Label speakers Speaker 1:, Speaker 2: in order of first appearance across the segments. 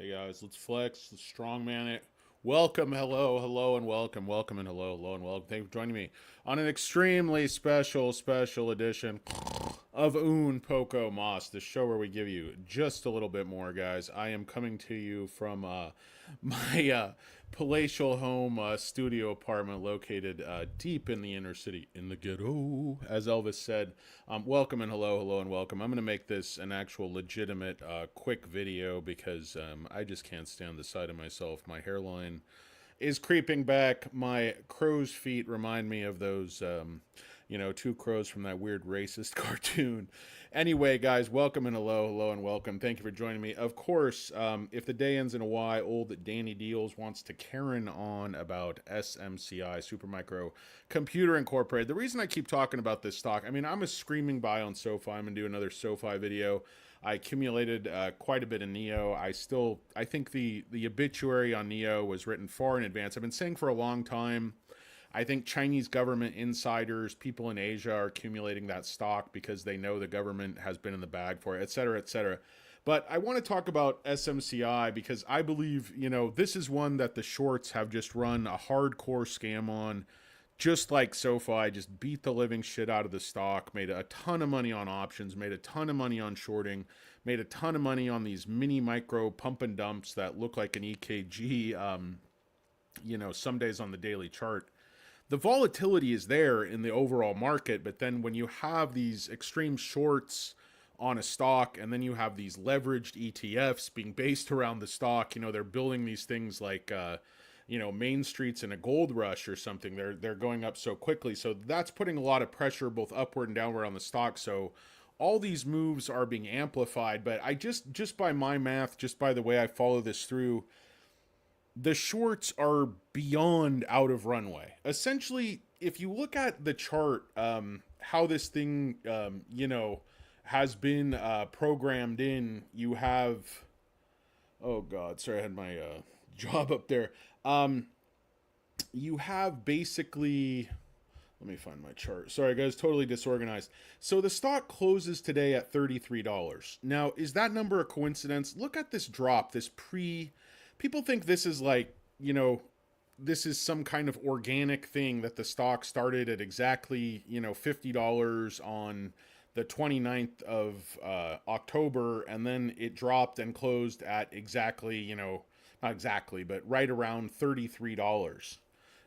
Speaker 1: Hey guys, let's flex, let's strongman it. Welcome, hello, and welcome. Welcome and hello, and welcome. Thank you for joining me on an extremely special edition of Un Poco Mas, the show where we give you just a little bit more, guys. I am coming to you from my palatial home studio apartment located deep in the inner city, in the ghetto, as Elvis said. Welcome and hello, and welcome. I'm going to make this an actual legitimate quick video because I just can't stand the sight of myself. My hairline is creeping back. My crow's feet remind me of those, two crows from that weird racist cartoon. Anyway, guys, welcome and hello, and welcome. Thank you for joining me. Of course, if the day ends in a Y, old Danny Deals wants to Karen on about SMCI, Supermicro Computer Incorporated. The reason I keep talking about this stock, I mean, I'm a screaming buy on SoFi. I'm going to do another SoFi video. I accumulated quite a bit in Neo. I think the obituary on Neo was written far in advance. I've been saying for a long time, I think Chinese government insiders, people in Asia are accumulating that stock because they know the government has been in the bag for it, et cetera, et cetera. But I want to talk about SMCI because I believe, this is one that the shorts have just run a hardcore scam on. Just like SoFi, just beat the living shit out of the stock, made a ton of money on options, made a ton of money on shorting, made a ton of money on these mini micro pump and dumps that look like an EKG, some days on the daily chart. The volatility is there in the overall market, but then when you have these extreme shorts on a stock and then you have these leveraged ETFs being based around the stock, they're building these things like Main Street's in a gold rush or something. They're going up so quickly. So that's putting a lot of pressure both upward and downward on the stock. So all these moves are being amplified, but I just by my math, just by the way I follow this through, the shorts are beyond out of runway. Essentially, if you look at the chart, how this thing, has been programmed in, you have, oh God, sorry, I had my job up there. You have basically, let me find my chart. Sorry, guys, totally disorganized. So the stock closes today at $33. Now, is that number a coincidence? Look at this drop, people think this is like, this is some kind of organic thing that the stock started at exactly, $50 on the 29th of October, and then it dropped and closed at exactly, not exactly, but right around $33.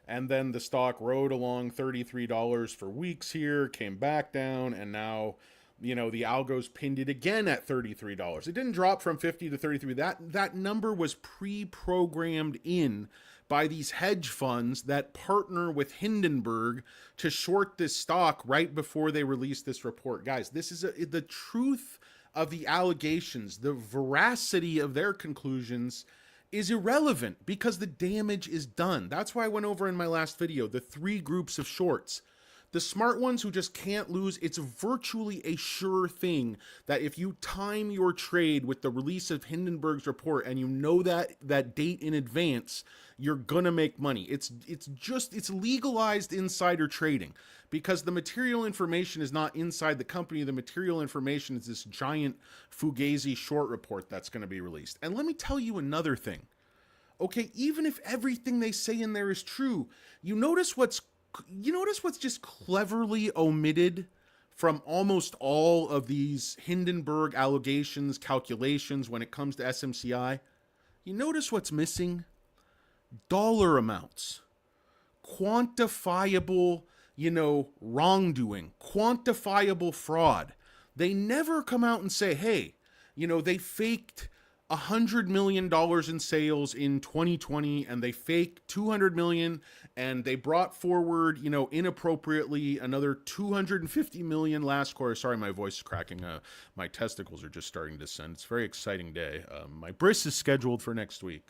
Speaker 1: And then the stock rode along $33 for weeks here, came back down, and now, the algos pinned it again at $33. It didn't drop from 50 to 33. That number was pre-programmed in by these hedge funds that partner with Hindenburg to short this stock right before they release this report. Guys, this is the truth of the allegations, the veracity of their conclusions is irrelevant because the damage is done. That's why I went over in my last video, the three groups of shorts. The smart ones who just can't lose, it's virtually a sure thing that if you time your trade with the release of Hindenburg's report and you know that date in advance, you're gonna make money. It's legalized insider trading because the material information is not inside the company. The material information is this giant Fugazi short report that's gonna be released. And let me tell you another thing. Okay, even if everything they say in there is true, you notice what's just cleverly omitted from almost all of these Hindenburg allegations, calculations when it comes to SMCI? You notice what's missing? Dollar amounts. Quantifiable, wrongdoing. Quantifiable fraud. They never come out and say, hey, they faked $100 million in sales in 2020 and they faked 200 million and they brought forward, inappropriately another 250 million last quarter. Sorry, my voice is cracking. My testicles are just starting to descend. It's a very exciting day. My bris is scheduled for next week.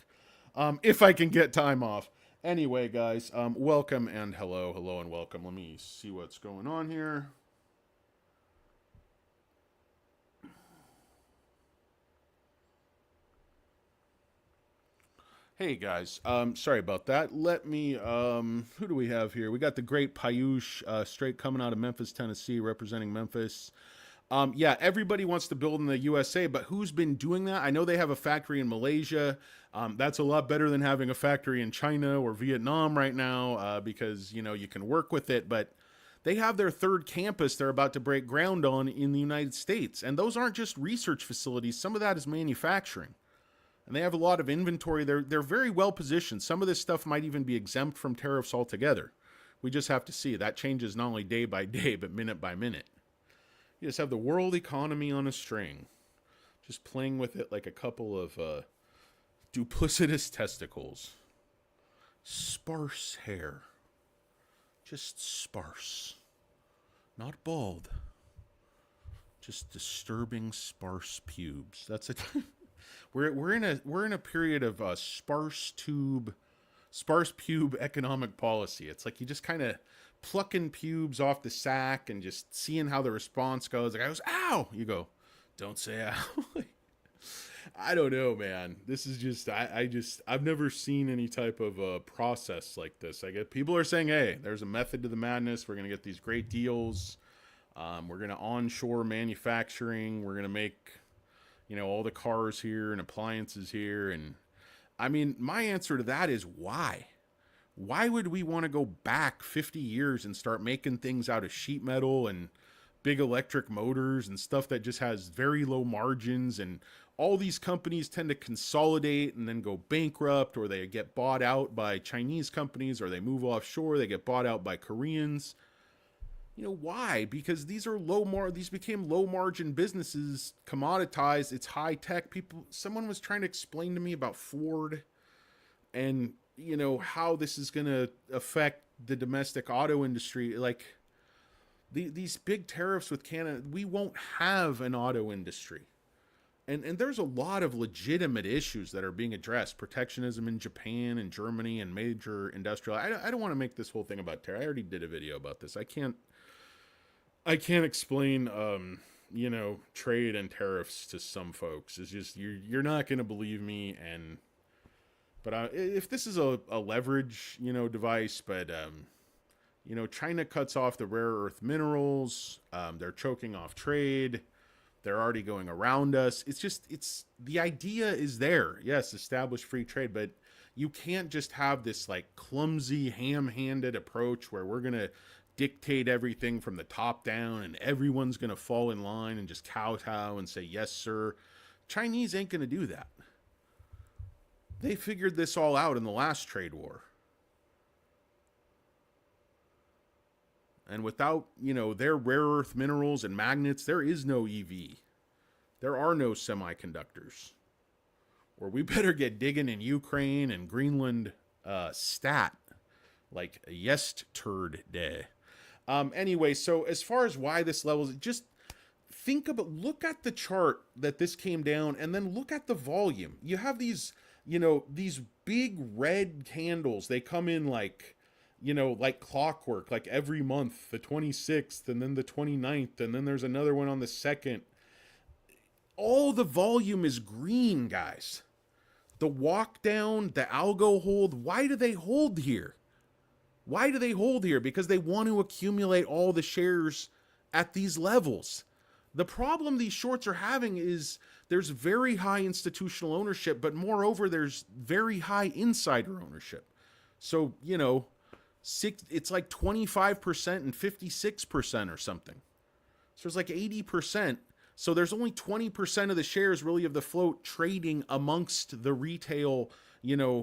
Speaker 1: If I can get time off. Anyway, guys, welcome and hello, and welcome. Let me see what's going on here. Hey guys, sorry about that. Let me, who do we have here? We got the great Payush, straight coming out of Memphis, Tennessee, representing Memphis. Yeah, everybody wants to build in the USA, but who's been doing that? I know they have a factory in Malaysia. That's a lot better than having a factory in China or Vietnam right now, because you can work with it. But they have their third campus they're about to break ground on in the United States, and those aren't just research facilities. Some of that is manufacturing, and they have a lot of inventory. They're very well positioned. Some of this stuff might even be exempt from tariffs altogether. We just have to see. That changes not only day by day, but minute by minute. You just have the world economy on a string, just playing with it like a couple of duplicitous testicles. Sparse hair. Just sparse. Not bald. Just disturbing sparse pubes. That's it. we're in a period of sparse pube economic policy. It's like you just kind of plucking pubes off the sack and just seeing how the response goes. The guy goes, ow! You go, don't say ow. I don't know, man. This is just, I've never seen any type of process like this. I get people are saying, hey, there's a method to the madness. We're going to get these great deals. We're going to onshore manufacturing. We're going to make, all the cars here and appliances here. And I mean, my answer to that is why? Why would we want to go back 50 years and start making things out of sheet metal and big electric motors and stuff that just has very low margins? And all these companies tend to consolidate and then go bankrupt, or they get bought out by Chinese companies, or they move offshore, they get bought out by Koreans. Why? Because these became low margin businesses, commoditized, it's high tech. Someone was trying to explain to me about Ford and how this is going to affect the domestic auto industry. Like these big tariffs with Canada, we won't have an auto industry. And there's a lot of legitimate issues that are being addressed. Protectionism in Japan and Germany and major industrial. I don't want to make this whole thing about tariff. I already did a video about this. I can't explain, trade and tariffs to some folks. It's just, you're not going to believe me. But if this is a leverage, device, but, China cuts off the rare earth minerals. They're choking off trade. They're already going around us. The idea is there. Yes, establish free trade, but you can't just have this like clumsy, ham-handed approach where we're going to dictate everything from the top down and everyone's going to fall in line and just kowtow and say, yes, sir. Chinese ain't going to do that. They figured this all out in the last trade war. And without, their rare earth minerals and magnets, there is no EV. There are no semiconductors. Or we better get digging in Ukraine and Greenland stat. Like a yesterday. Anyway, so as far as why this level is, just look at the chart that this came down and then look at the volume. You have these big red candles. They come in like clockwork, like every month, the 26th and then the 29th, and then there's another one on the 2nd. All the volume is green, guys. The walk down, the algo hold, why do they hold here? Why do they hold here? Because they want to accumulate all the shares at these levels. The problem these shorts are having is there's very high institutional ownership, but moreover, there's very high insider ownership. So, it's like 25% and 56% or something. So there's like 80%. So there's only 20% of the shares really of the float trading amongst the retail,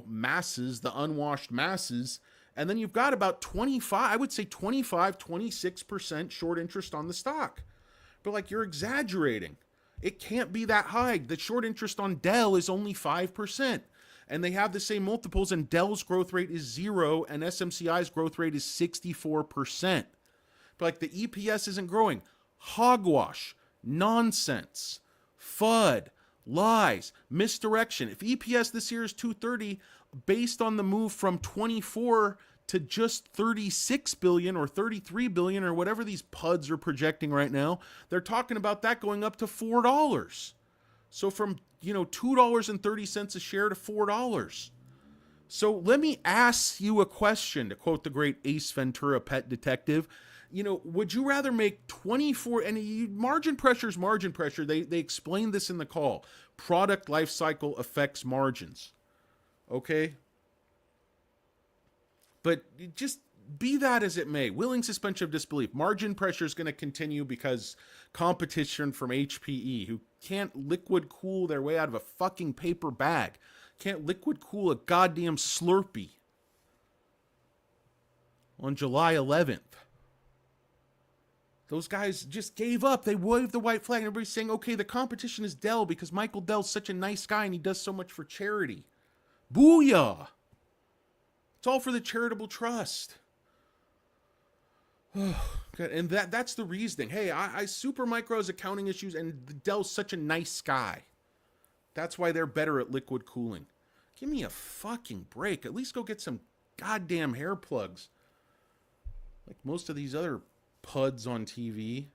Speaker 1: masses, the unwashed masses. And then you've got about 26% short interest on the stock. But you're exaggerating. It can't be that high. The short interest on Dell is only 5%. And they have the same multiples, and Dell's growth rate is 0, and SMCI's growth rate is 64%. But the EPS isn't growing. Hogwash, nonsense, FUD, lies, misdirection. If EPS this year is 230, based on the move from 24 to just 36 billion or 33 billion or whatever these PUDs are projecting right now, they're talking about that going up to $4. So from, $2.30 a share to $4. So let me ask you a question, to quote the great Ace Ventura pet detective. would you rather make 24, and margin pressure is margin pressure. They explained this in the call. Product life cycle affects margins. Okay? But just be that as it may, willing suspension of disbelief. Margin pressure is going to continue because competition from HPE, who can't liquid cool their way out of a fucking paper bag, can't liquid cool a goddamn Slurpee on July 11th. Those guys just gave up. They waved the white flag, and everybody's saying, okay, the competition is Dell because Michael Dell's such a nice guy and he does so much for charity. Booyah! It's all for the charitable trust. And that's the reasoning. Hey, I Supermicro's accounting issues, and Dell's such a nice guy. That's why they're better at liquid cooling. Give me a fucking break. At least go get some goddamn hair plugs. Like most of these other puds on TV.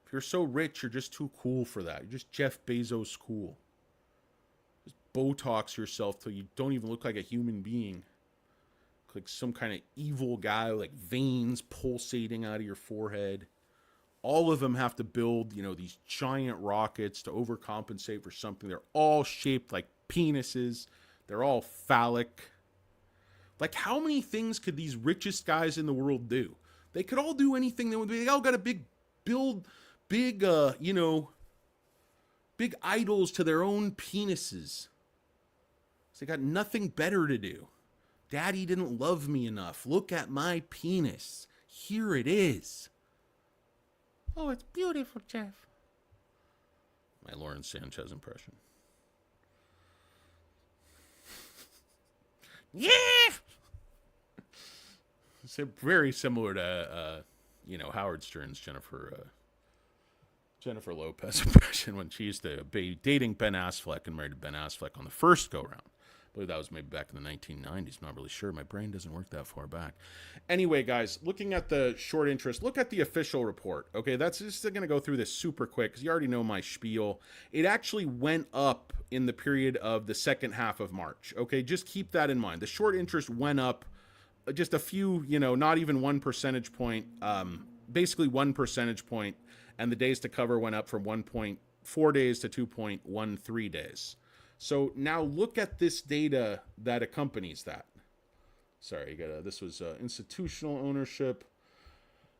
Speaker 1: If you're so rich, you're just too cool for that. You're just Jeff Bezos cool. Just Botox yourself till you don't even look like a human being. Look like some kind of evil guy, like veins pulsating out of your forehead. All of them have to build, these giant rockets to overcompensate for something. They're all shaped like penises. They're all phallic. Like, how many things could these richest guys in the world do? They could all do anything. They all got a big idols to their own penises. So they got nothing better to do. Daddy didn't love me enough. Look at my penis. Here it is. Oh, it's beautiful, Jeff. My Lauren Sanchez impression. Yeah! It's very similar to, Howard Stern's Jennifer Lopez impression when she used to be dating Ben Affleck and married Ben Affleck on the first go-round. I believe that was maybe back in the 1990s. Not really sure. My brain doesn't work that far back. Anyway, guys, looking at the short interest, look at the official report. Okay, that's just going to go through this super quick because you already know my spiel. It actually went up in the period of the second half of March. Okay, just keep that in mind. The short interest went up just a few, not even 1 percentage point, basically 1 percentage point, and the days to cover went up from 1.4 days to 2.13 days. So now look at this data that accompanies that. Sorry, this was institutional ownership.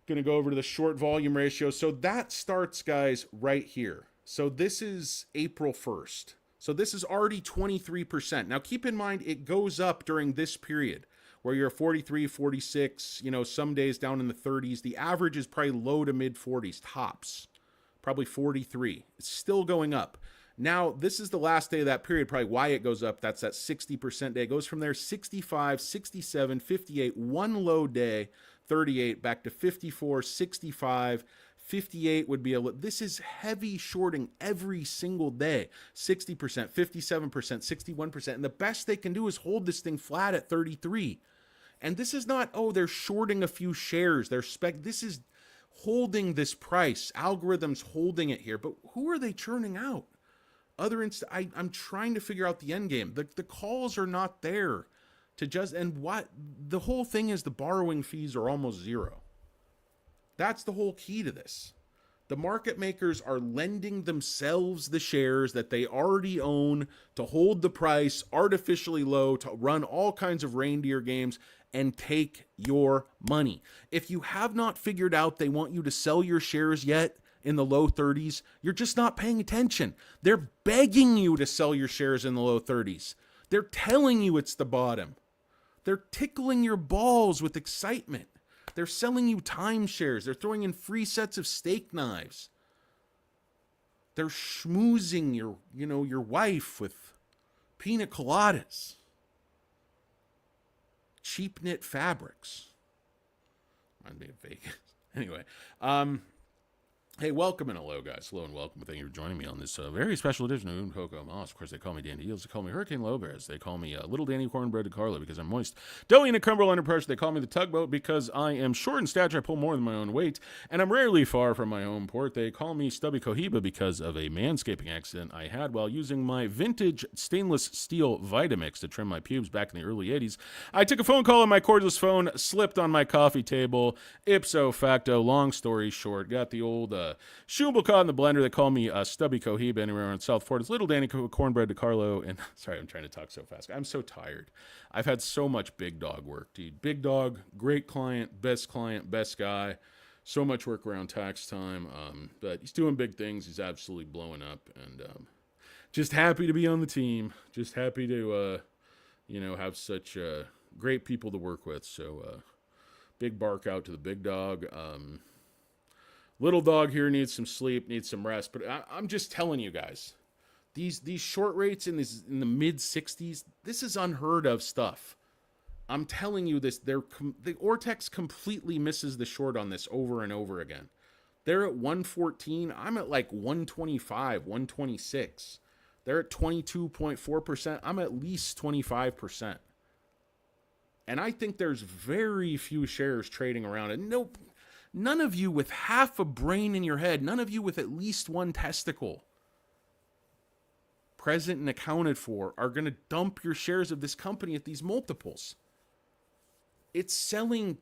Speaker 1: Going to go over to the short volume ratio. So that starts, guys, right here. So this is April 1st. So this is already 23%. Now keep in mind, it goes up during this period where you're 43, 46, some days down in the 30s. The average is probably low to mid 40s, tops, probably 43. It's still going up. Now, this is the last day of that period, probably why it goes up. That's that 60% day. It goes from there 65, 67, 58, one low day, 38, back to 54, 65, 58 would be this is heavy shorting every single day. 60%, 57%, 61%. And the best they can do is hold this thing flat at 33. And this is not, they're shorting a few shares. This is holding this price. Algorithms holding it here. But who are they churning out? I'm trying to figure out the end game. The calls are not there to just, and what the whole thing is, the borrowing fees are almost zero. That's the whole key to this. The market makers are lending themselves the shares that they already own to hold the price artificially low, to run all kinds of reindeer games and take your money. If you have not figured out they want you to sell your shares yet, in the low 30s, you're just not paying attention. They're begging you to sell your shares in the low 30s. They're telling you it's the bottom. They're tickling your balls with excitement. They're selling you timeshares. They're throwing in free sets of steak knives. They're schmoozing your wife with pina coladas. Cheap knit fabrics. Reminds me of Vegas. Anyway, Hey, welcome and hello, guys. Hello and welcome. Thank you for joining me on this very special edition of Oon Poco Moss. Of course, they call me Danny Eels. They call me Hurricane Lobez. They call me Little Danny Cornbread DeCarlo because I'm moist. Doughy and a crumble under pressure. They call me the Tugboat because I am short in stature. I pull more than my own weight, and I'm rarely far from my home port. They call me Stubby Cohiba because of a manscaping accident I had while using my vintage stainless steel Vitamix to trim my pubes back in the early 80s. I took a phone call on my cordless phone, slipped on my coffee table. Ipso facto, long story short, got the old Schubel caught in the blender. They call me Stubby Cohiba anywhere in South Florida. It's Little Danny Cornbread DeCarlo. And sorry, I'm trying to talk so fast. I'm so tired. I've had so much big dog work, dude. Big dog, great client, best guy. So much work around tax time. But he's doing big things. He's absolutely blowing up. And just happy to be on the team. Just happy to, have such great people to work with. So big bark out to the big dog. Little dog here needs some sleep, needs some rest. But I'm just telling you guys, these short rates in the mid 60s, this is unheard of stuff. I'm telling you this. The Ortex completely misses the short on this over and over again. They're at 114. I'm at like 125, 126. They're at 22.4%. I'm at least 25%. And I think there's very few shares trading around it. Nope. None of you with half a brain in your head, none of you with at least one testicle present and accounted for are going to dump your shares of this company at these multiples. It's selling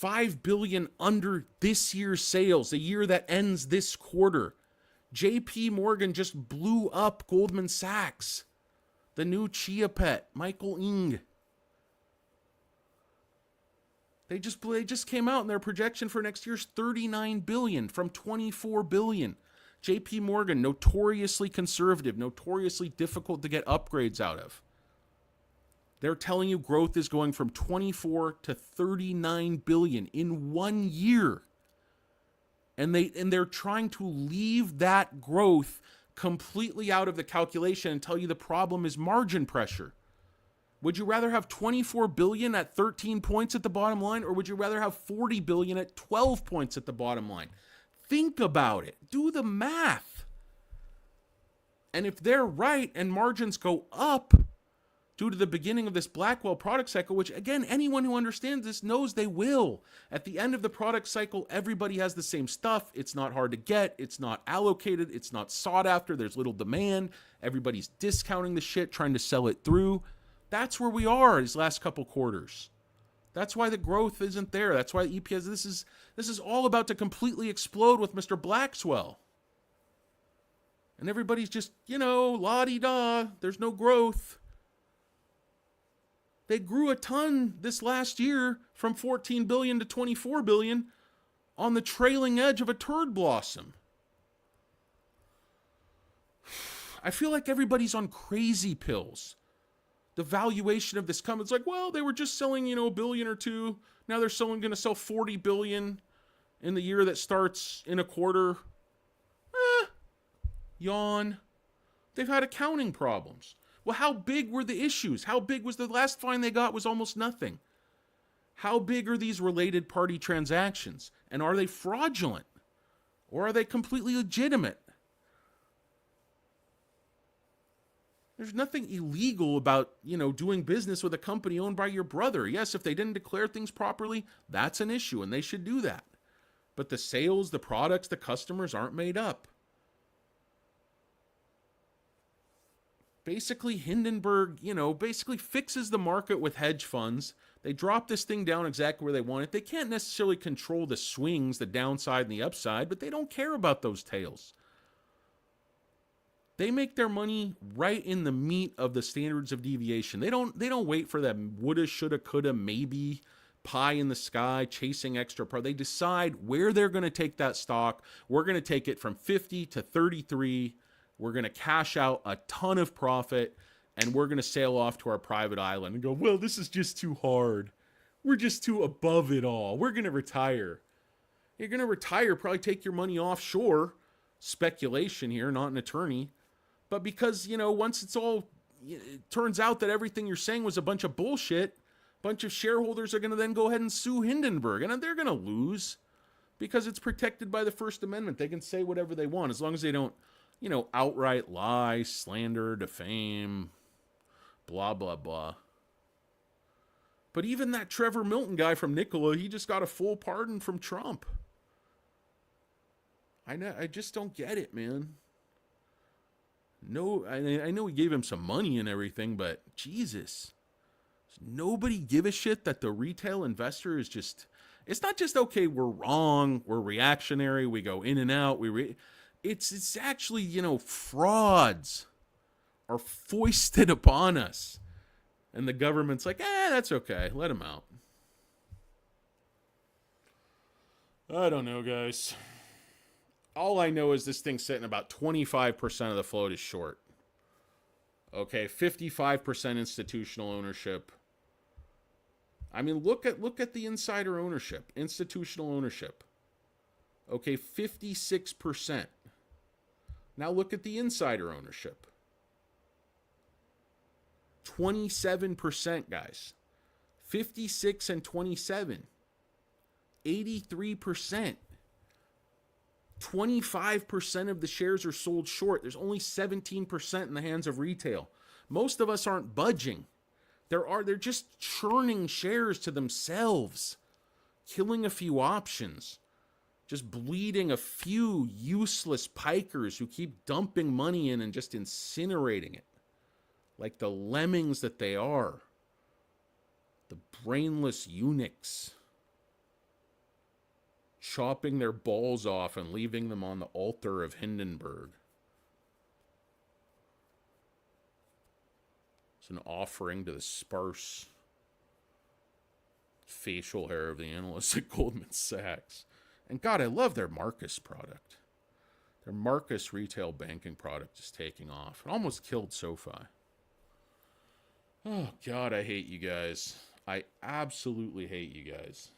Speaker 1: $5 billion under this year's sales, the year that ends this quarter. JP Morgan just blew up Goldman Sachs. The new Chia Pet, Michael Ng. They just came out and their projection for next year's $39 billion from $24 billion. JP Morgan, notoriously conservative, notoriously difficult to get upgrades out of. They're telling you growth is going from 24 to 39 billion in 1 year. And they're trying to leave that growth completely out of the calculation and tell you the problem is margin pressure. Would you rather have 24 billion at 13 points at the bottom line, or would you rather have 40 billion at 12 points at the bottom line? Think about it. Do the math. And if they're right and margins go up due to the beginning of this Blackwell product cycle, which again, anyone who understands this knows they will. At the end of the product cycle, everybody has the same stuff. It's not hard to get. It's not allocated. It's not sought after. There's little demand. Everybody's discounting the shit, trying to sell it through. That's where we are these last couple quarters. That's why the growth isn't there. That's why EPS, this is all about to completely explode with Mr. Blackswell. And everybody's just, la-di-da, there's no growth. They grew a ton this last year from 14 billion to 24 billion on the trailing edge of a turd blossom. I feel like everybody's on crazy pills. The valuation of this company, it's like, well, they were just selling, a billion or two. Now they're going to sell 40 billion in the year that starts in a quarter. Yawn. They've had accounting problems. Well, how big were the issues? How big was the last fine they got was almost nothing. How big are these related party transactions? And are they fraudulent? Or are they completely legitimate? There's nothing illegal about, doing business with a company owned by your brother. Yes, if they didn't declare things properly, that's an issue, and they should do that. But the sales, the products, the customers aren't made up. Basically, Hindenburg, basically fixes the market with hedge funds. They drop this thing down exactly where they want it. They can't necessarily control the swings, the downside and the upside, but they don't care about those tails. They make their money right in the meat of the standards of deviation. They don't wait for that woulda, shoulda, coulda, maybe pie in the sky, chasing extra. They decide where they're going to take that stock. We're going to take it from 50 to 33. We're going to cash out a ton of profit, and we're going to sail off to our private island and go, well, this is just too hard. We're just too above it all. We're going to retire. You're going to retire, probably take your money offshore. Speculation here, not an attorney. But because, once it turns out that everything you're saying was a bunch of bullshit, a bunch of shareholders are going to then go ahead and sue Hindenburg, and they're going to lose. because it's protected by the First Amendment. They can say whatever they want as long as they don't, outright lie, slander, defame, blah, blah, blah. But even that Trevor Milton guy from Nikola, he just got a full pardon from Trump. I just don't get it, man. No, I know we gave him some money and everything, but Jesus. Does nobody give a shit that the retail investor is just... It's not just, okay, we're wrong, we're reactionary, we go in and out, it's actually, frauds are foisted upon us. And the government's like, that's okay, let them out. I don't know, guys. All I know is this thing's sitting about 25% of the float is short. Okay, 55% institutional ownership. I mean, look at the insider ownership, institutional ownership. Okay, 56%. Now look at the insider ownership. 27%, guys. 56 and 27. 83%. 25% of the shares are sold short. There's only 17% in the hands of retail. Most of us aren't budging. They're just churning shares to themselves, killing a few options, just bleeding a few useless pikers who keep dumping money in and just incinerating it, like the lemmings that they are, the brainless eunuchs, chopping their balls off and leaving them on the altar of Hindenburg. It's an offering to the sparse facial hair of the analysts at Goldman Sachs. And God, I love their Marcus product. Their Marcus retail banking product is taking off. It almost killed SoFi. Oh, God, I hate you guys. I absolutely hate you guys.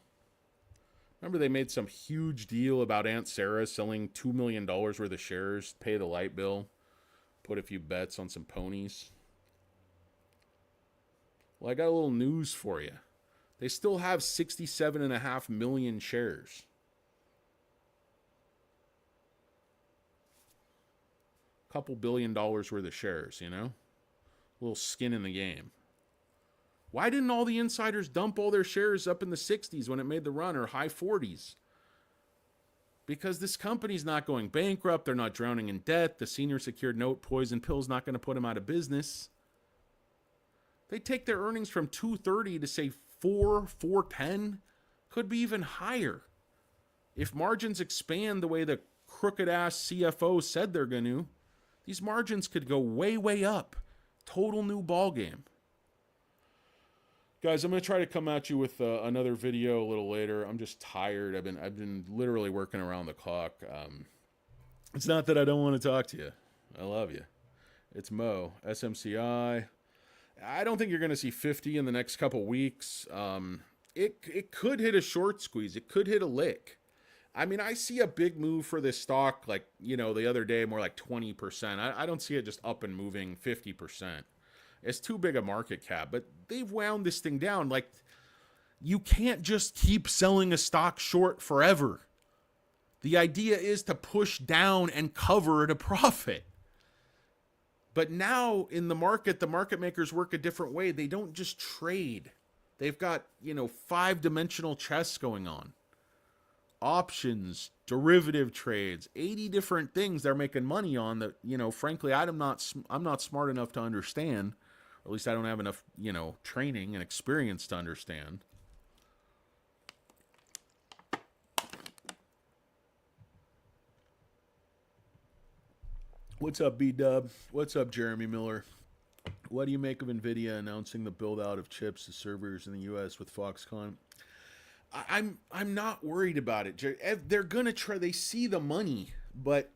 Speaker 1: Remember they made some huge deal about Aunt Sarah selling $2 million worth of shares, pay the light bill, put a few bets on some ponies? Well, I got a little news for you. They still have 67.5 million shares. Couple $1 billion worth of shares, A little skin in the game. Why didn't all the insiders dump all their shares up in the 60s when it made the run, or high 40s? Because this company's not going bankrupt. They're not drowning in debt. The senior secured note poison pill's not going to put them out of business. They take their earnings from 230 to say 410, could be even higher. If margins expand the way the crooked ass CFO said they're going to, these margins could go way, way up. Total new ball game. Guys, I'm going to try to come at you with another video a little later. I'm just tired. I've been literally working around the clock. It's not that I don't want to talk to you. I love you. It's Mo, SMCI. I don't think you're going to see 50 in the next couple weeks. It could hit a short squeeze. It could hit a lick. I mean, I see a big move for this stock, like, the other day, more like 20%. I don't see it just up and moving 50%. It's too big a market cap, but they've wound this thing down. Like, you can't just keep selling a stock short forever. The idea is to push down and cover at a profit. But now in the market makers work a different way. They don't just trade. They've got, 5-dimensional chess going on. Options, derivative trades, 80 different things they're making money on that, frankly, I'm not smart enough to understand. Or at least I don't have enough, training and experience to understand. What's up, B-Dub? What's up, Jeremy Miller? What do you make of NVIDIA announcing the build-out of chips to servers in the U.S. with Foxconn? I'm not worried about it. They're going to try. They see the money, but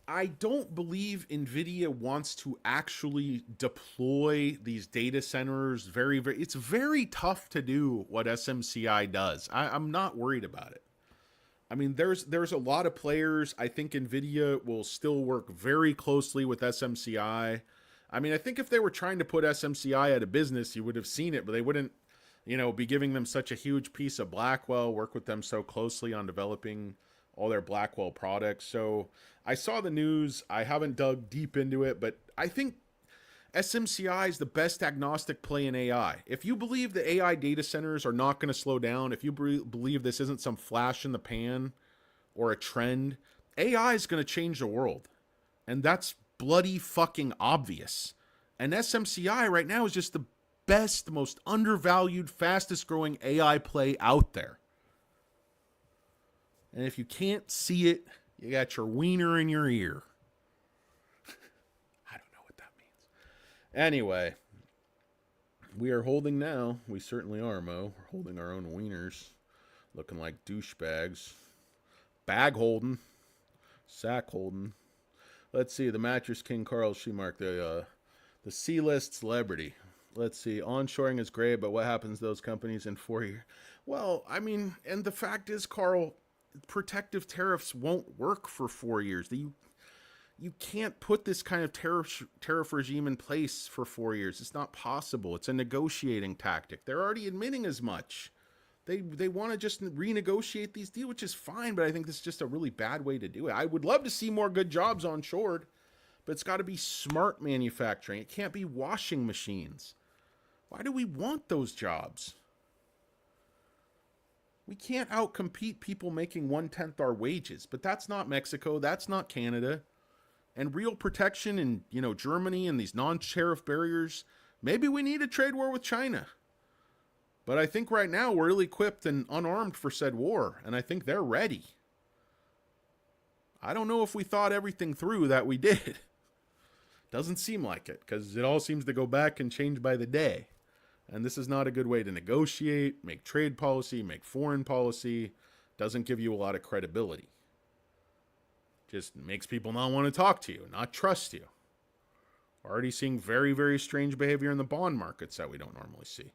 Speaker 1: I don't believe NVIDIA wants to actually deploy these data centers. It's very tough to do what SMCI does. I'm not worried about it. I mean, there's a lot of players. I think NVIDIA will still work very closely with SMCI. I mean, I think if they were trying to put SMCI out of business, you would have seen it, but they wouldn't. be giving them such a huge piece of Blackwell, work with them so closely on developing all their Blackwell products. So I saw the news. I haven't dug deep into it, but I think SMCI is the best agnostic play in AI. If you believe the AI data centers are not going to slow down, if you believe this isn't some flash in the pan or a trend, AI is going to change the world. And that's bloody fucking obvious. And SMCI right now is just the best, most undervalued, fastest growing AI play out there. And if you can't see it, you got your wiener in your ear. I don't know what that means. Anyway, we are holding now. We certainly are, Mo. We're holding our own wieners. Looking like douchebags. Bag holding. Sack holding. Let's see. The Mattress King Carl Shemark. The C-list celebrity. Let's see. Onshoring is great, but what happens to those companies in 4 years? Well, I mean, and the fact is, Carl, protective tariffs won't work for 4 years. You can't put this kind of tariff regime in place for 4 years. It's not possible. It's a negotiating tactic. They're already admitting as much. They want to just renegotiate these deals, which is fine, but I think this is just a really bad way to do it. I would love to see more good jobs onshored, but it's got to be smart manufacturing. It can't be washing machines. Why do we want those jobs? We can't outcompete people making 1/10 our wages, but that's not Mexico. That's not Canada. And real protection in, Germany and these non-tariff barriers, maybe we need a trade war with China. But I think right now we're ill-equipped and unarmed for said war, and I think they're ready. I don't know if we thought everything through that we did. Doesn't seem like it, because it all seems to go back and change by the day. And this is not a good way to negotiate, make trade policy, make foreign policy. Doesn't give you a lot of credibility. Just makes people not want to talk to you, not trust you. Already seeing very, very strange behavior in the bond markets that we don't normally see.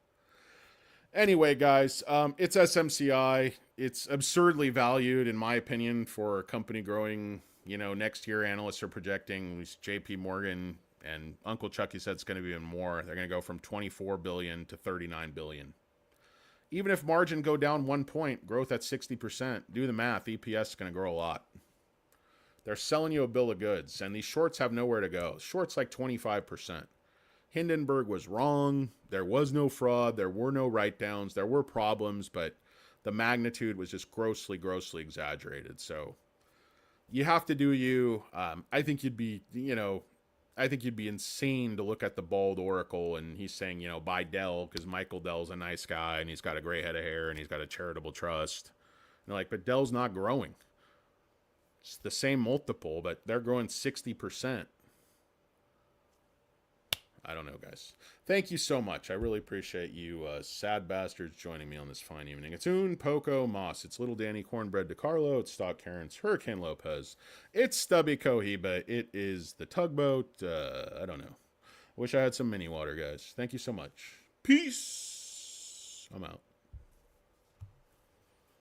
Speaker 1: Anyway, guys, it's SMCI. It's absurdly valued, in my opinion, for a company growing. Next year, analysts are projecting, JP Morgan and Uncle Chuckie said it's going to be even more. They're going to go from 24 billion to 39 billion. Even if margin go down 1 point, growth at 60%, do the math, EPS is going to grow a lot. They're selling you a bill of goods, and these shorts have nowhere to go. Shorts like 25%. Hindenburg was wrong. There was no fraud. There were no write-downs. There were problems, but the magnitude was just grossly, grossly exaggerated. So you have to do you. I think you'd be, I think you'd be insane to look at the bald oracle and he's saying, buy Dell because Michael Dell's a nice guy and he's got a gray head of hair and he's got a charitable trust. And they're like, but Dell's not growing. It's the same multiple, but they're growing 60%. I don't know, guys. Thank you so much. I really appreciate you sad bastards joining me on this fine evening. It's Un, Poco, Moss. It's Little Danny, Cornbread DeCarlo. It's Stock Karen's, Hurricane Lopez. It's Stubby Cohiba. It is the Tugboat. I don't know. Wish I had some mini water, guys. Thank you so much. Peace. I'm out.